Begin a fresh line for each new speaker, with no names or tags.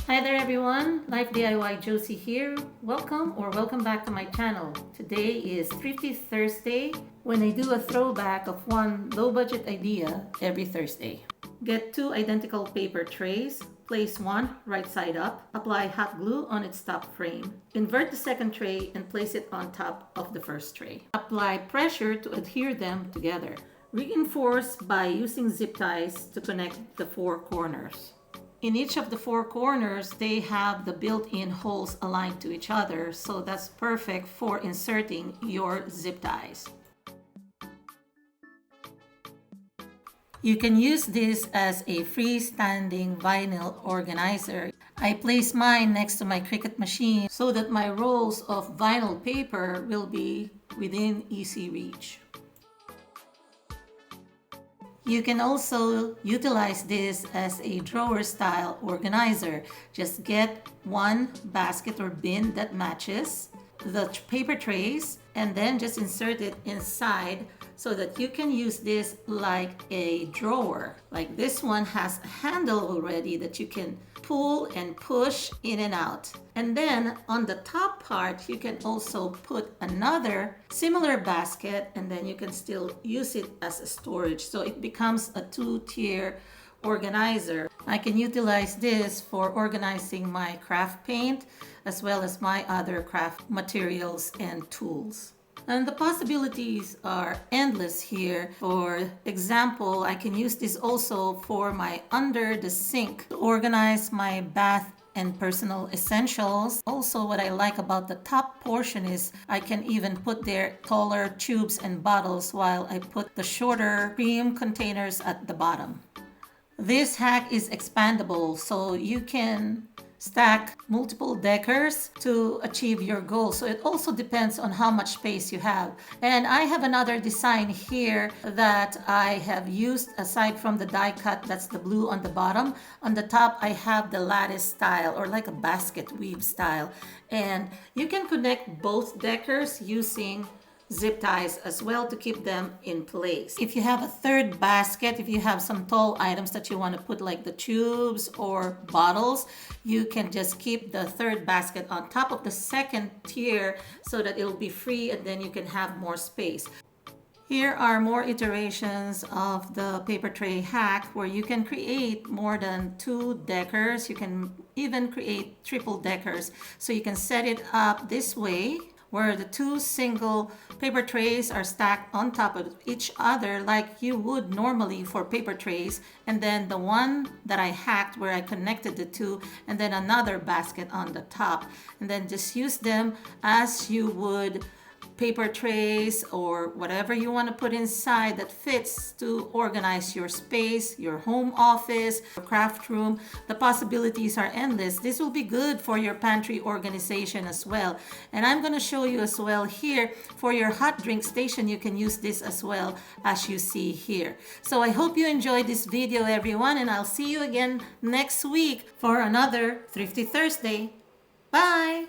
Hi there everyone, Life DIY Josie here. Welcome back to my channel. Today is Thrifty Thursday, when I do a throwback of one low budget idea every Thursday. Get 2 identical paper trays, place one right side up, apply hot glue on its top frame. Invert the second tray and place it on top of the first tray. Apply pressure to adhere them together. Reinforce by using zip ties to connect the 4 corners. In each of the 4 corners, they have the built-in holes aligned to each other, so that's perfect for inserting your zip ties. You can use this as a freestanding vinyl organizer. I place mine next to my Cricut machine so that my rolls of vinyl paper will be within easy reach. You can also utilize this as a drawer style organizer. Just get one basket or bin that matches the paper trays and then just insert it inside so that you can use this like a drawer. Like this one has a handle already that you can pull and push in and out. And then on the top part, you can also put another similar basket and then you can still use it as a storage. So it becomes a 2-tier organizer. I can utilize this for organizing my craft paint as well as my other craft materials and tools. And the possibilities are endless here. For example, I can use this also for my under the sink to organize my bath and personal essentials. Also, what I like about the top portion is I can even put there taller tubes and bottles while I put the shorter cream containers at the bottom. This hack is expandable, so you can stack multiple deckers to achieve your goal. So it also depends on how much space you have. And I have another design here that I have used aside from the die cut. That's the blue on the bottom. On the top, I have the lattice style or like a basket weave style. And you can connect both deckers using zip ties as well to keep them in place. If you have a third basket, if you have some tall items that you want to put like the tubes or bottles, you can just keep the third basket on top of the second tier so that it'll be free and then you can have more space. Here are more iterations of the paper tray hack where you can create more than 2 deckers. You can even create triple deckers. So you can set it up this way, where the 2 single paper trays are stacked on top of each other like you would normally for paper trays, and then the one that I hacked where I connected the 2 and then another basket on the top, and then just use them as you would paper trays or whatever you want to put inside that fits to organize your space, your home office, your craft room. The possibilities are endless. This will be good for your pantry organization as well. And I'm going to show you as well here for your hot drink station. You can use this as well as you see here. So I hope you enjoyed this video, everyone, and I'll see you again next week for another Thrifty Thursday. Bye!